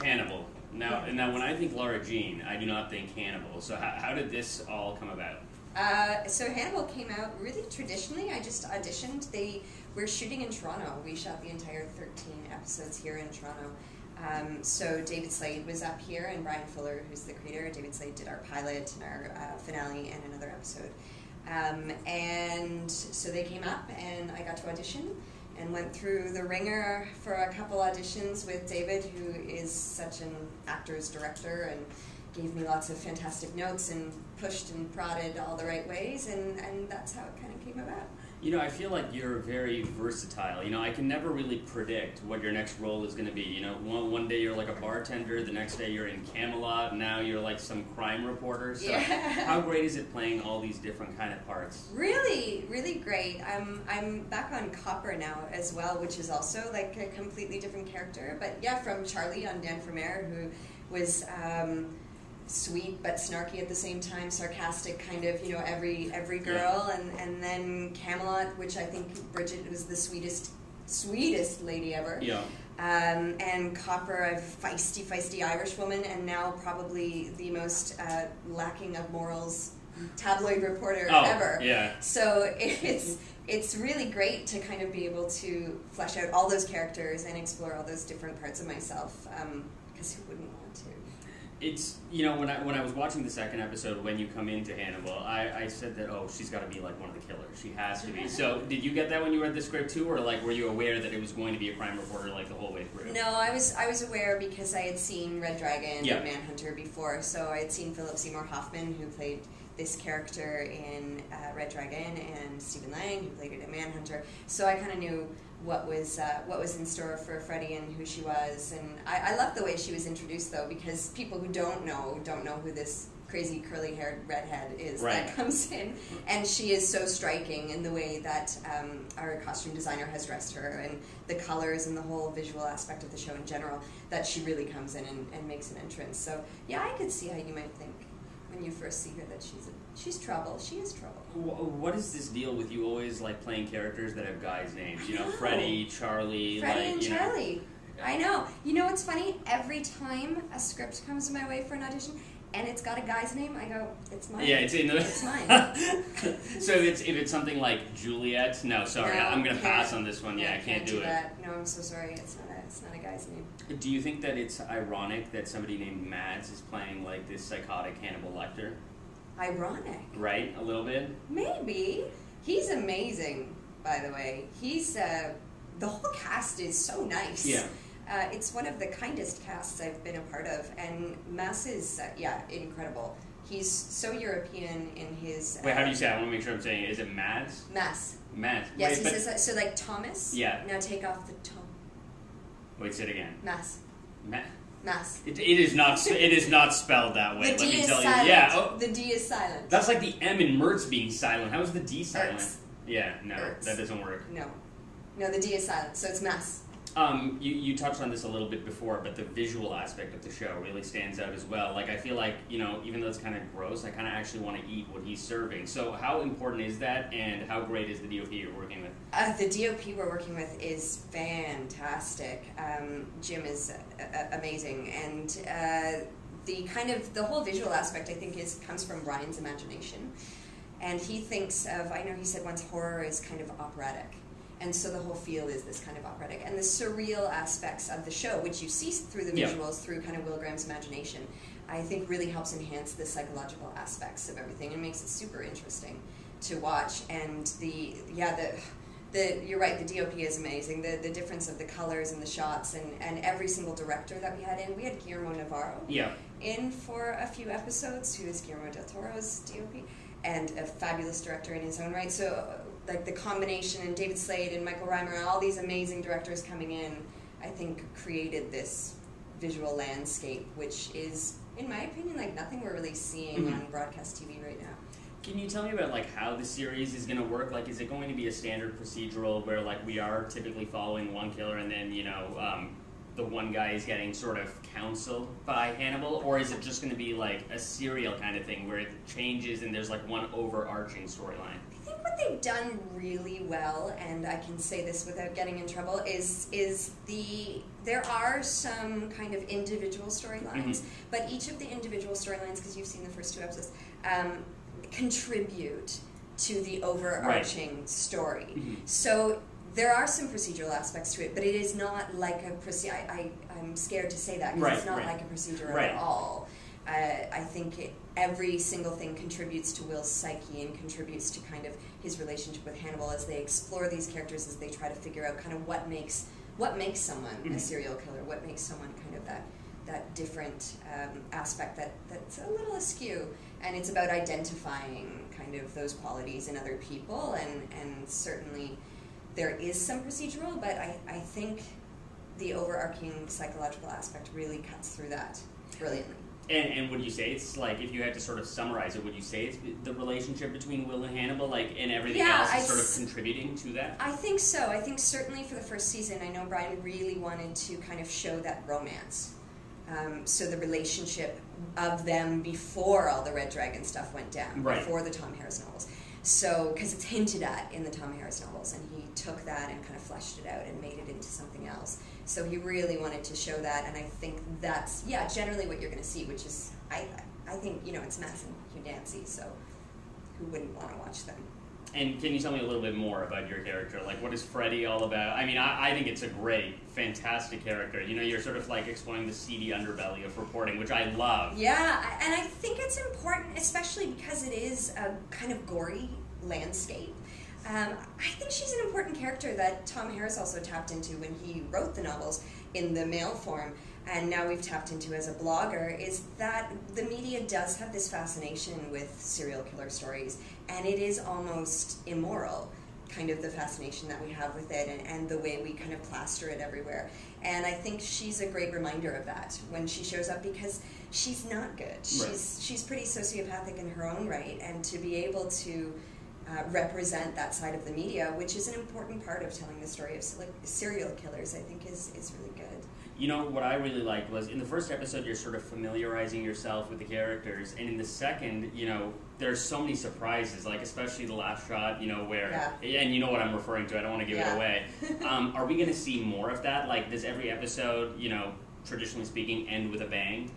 Hannibal. Now, when I think Lara Jean, I do not think Hannibal. So how did this all come about? So Hannibal came out really traditionally. I just auditioned. We're shooting in Toronto. We shot the entire 13 episodes here in Toronto. So David Slade was up here, and Brian Fuller, who's the creator. David Slade did our pilot and our finale and another episode. And so they came up, and I got to audition and went through the ringer for a couple auditions with David, who is such an actor's director, and gave me lots of fantastic notes and pushed and prodded all the right ways, and that's how it kind of came about. You know, I feel like you're very versatile. You know, I can never really predict what your next role is going to be. You know, one day you're like a bartender, the next day you're in Camelot, and now you're like some crime reporter. So how great is it playing all these different kind of parts? Really, really great. I'm back on Copper now as well, which is also like a completely different character. But yeah, from Charlie on Dan Vermeer, who was sweet but snarky at the same time, sarcastic, kind of, you know, every girl, and then Camelot, which I think Bridget was the sweetest lady ever. Yeah. And Copper, a feisty Irish woman, and now probably the most lacking of morals tabloid reporter ever. Yeah. So it's really great to kind of be able to flesh out all those characters and explore all those different parts of myself, because who wouldn't want to? It's, you know, when I was watching the second episode, when you come into Hannibal, I said that, oh, she's got to be like one of the killers. She has to be. So did you get that when you read the script too, or like were you aware that it was going to be a crime reporter like the whole way through? No, I was aware because I had seen Red Dragon and Manhunter before. So I had seen Philip Seymour Hoffman, who played this character in Red Dragon, and Stephen Lang, who played it in Manhunter. So I kind of knew what was in store for Freddy and who she was, and I loved the way she was introduced, though, because people who don't know who this crazy curly-haired redhead is that comes in, and she is so striking in the way that our costume designer has dressed her, and the colors and the whole visual aspect of the show in general, that she really comes in and makes an entrance. So yeah, I could see how you might think when you first see her that she's trouble. She is trouble. What is this deal with you always like playing characters that have guys' names? You know, Freddy, Charlie. Freddy and Charlie. I know. You know what's funny? Every time a script comes my way for an audition and it's got a guy's name, I go, it's mine. Yeah, it's mine. So if it's something like Juliet, no, sorry, I'm gonna pass on this one. Yeah, I can't do it. That. No, I'm so sorry. It's not a guy's name. Do you think that it's ironic that somebody named Mads is playing like this psychotic Hannibal Lecter? Ironic. Right, a little bit? Maybe. He's amazing, by the way. He's, the whole cast is so nice. Yeah. It's one of the kindest casts I've been a part of, and Mass is, incredible. He's so European in his... Wait, how do you say it? I want to make sure I'm saying it. Is it Mads? Mass. Mads. Yes, he says that. So like Thomas? Yeah. Now take off the Tom. Wait, say it again. Mass. Mass. It is not spelled that way. The D is tell silent. You. Yeah. Oh. The D is silent. That's like the M in Murtz being silent. How is the D silent? Ertz. Yeah, no, Ertz. that doesn't work. No, the D is silent, so it's Mass. You touched on this a little bit before, but the visual aspect of the show really stands out as well. Like, I feel like, you know, even though it's kind of gross, I kind of actually want to eat what he's serving. So how important is that, and how great is the DOP you're working with? The DOP we're working with is fantastic. Jim is amazing, and the whole visual aspect, I think, comes from Ryan's imagination. And he thinks of, I know he said once, horror is kind of operatic. And so the whole feel is this kind of operatic. And the surreal aspects of the show, which you see through the visuals, through kind of Will Graham's imagination, I think really helps enhance the psychological aspects of everything and makes it super interesting to watch. And you're right, the DOP is amazing. The difference of the colors and the shots, and every single director that we had Guillermo Navarro in for a few episodes, who is Guillermo del Toro's DOP, and a fabulous director in his own right. So like the combination, and David Slade and Michael Reimer, all these amazing directors coming in, I think created this visual landscape, which is, in my opinion, like nothing we're really seeing on broadcast TV right now. Can you tell me about like how the series is going to work? Like, is it going to be a standard procedural where like we are typically following one killer and then, you know, the one guy is getting sort of counseled by Hannibal, or is it just going to be like a serial kind of thing where it changes and there's like one overarching storyline? I think what they've done really well, and I can say this without getting in trouble, is there are some kind of individual storylines, but each of the individual storylines, because you've seen the first 2 episodes, contribute to the overarching story. So there are some procedural aspects to it, but it is not like a I'm scared to say that, because it's not like a procedural at all. I think every single thing contributes to Will's psyche and contributes to kind of his relationship with Hannibal as they explore these characters, as they try to figure out kind of what makes someone a serial killer, what makes someone kind of that different aspect that's a little askew. And it's about identifying kind of those qualities in other people, and certainly there is some procedural, but I think the overarching psychological aspect really cuts through that brilliantly. And would you say it's like, if you had to sort of summarize it, would you say it's the relationship between Will and Hannibal, like, and everything else is sort of contributing to that? I think so. I think certainly for the first season, I know Brian really wanted to kind of show that romance. So the relationship of them before all the Red Dragon stuff went down, before the Tom Harris novels. So, because it's hinted at in the Tom Harris novels, and he took that and kind of fleshed it out and made it into something else. So he really wanted to show that, and I think that's, generally what you're going to see, which is, I think, it's Mass and Hugh Dancy, so who wouldn't want to watch them? And can you tell me a little bit more about your character? Like, what is Freddy all about? I mean, I think it's a great, fantastic character. You're sort of like exploring the seedy underbelly of reporting, which I love. Yeah, and I think it's important, especially because it is a kind of gory landscape. I think she's an important character that Tom Harris also tapped into when he wrote the novels in the male form, and now we've tapped into as a blogger, is that the media does have this fascination with serial killer stories, and it is almost immoral, kind of the fascination that we have with it, and the way we kind of plaster it everywhere. And I think she's a great reminder of that when she shows up, because she's not good. She's pretty sociopathic in her own right, and to be able to represent that side of the media, which is an important part of telling the story of serial killers, I think is really good. What I really liked was, in the first episode, you're sort of familiarizing yourself with the characters, and in the second, there's so many surprises, like especially the last shot, where, and you know what I'm referring to, I don't want to give it away. Are we going to see more of that? Like, does every episode, traditionally speaking, end with a bang?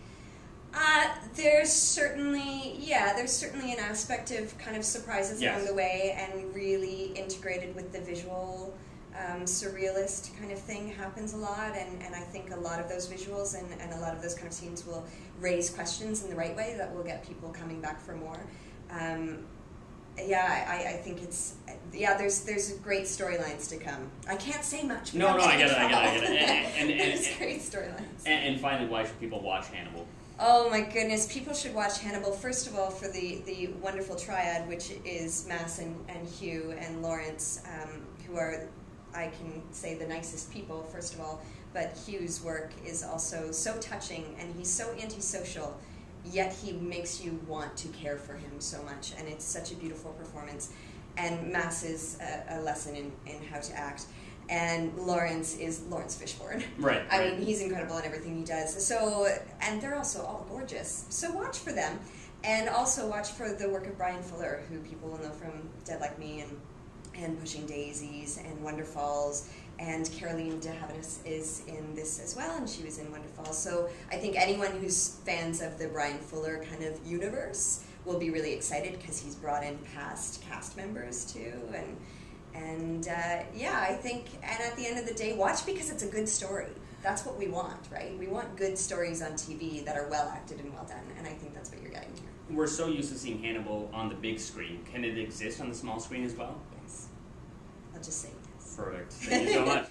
There's certainly an aspect of kind of surprises along the way, and really integrated with the visual surrealist kind of thing happens a lot, and I think a lot of those visuals and a lot of those kind of scenes will raise questions in the right way that will get people coming back for more. I think it's, there's great storylines to come. I can't say much. No, I get it. And there's great storylines. And finally, why should people watch Hannibal? Oh my goodness, people should watch Hannibal, first of all, for the wonderful triad, which is Mass and Hugh and Lawrence, who are, I can say, the nicest people, first of all, but Hugh's work is also so touching, and he's so antisocial, yet he makes you want to care for him so much, and it's such a beautiful performance. And Mass is a lesson in how to act. And Lawrence is Lawrence Fishburne. Right. I mean, he's incredible in everything he does. So, and they're also all gorgeous. So watch for them. And also watch for the work of Brian Fuller, who people will know from Dead Like Me and Pushing Daisies and Wonder Falls. And Caroline de Havilland is in this as well, and she was in Wonder Falls. So I think anyone who's fans of the Brian Fuller kind of universe will be really excited, because he's brought in past cast members too. And I think, and at the end of the day, watch because it's a good story. That's what we want, right? We want good stories on TV that are well acted and well done, and I think that's what you're getting here. We're so used to seeing Hannibal on the big screen. Can it exist on the small screen as well? Yes. I'll just say yes. Perfect. Thank you so much.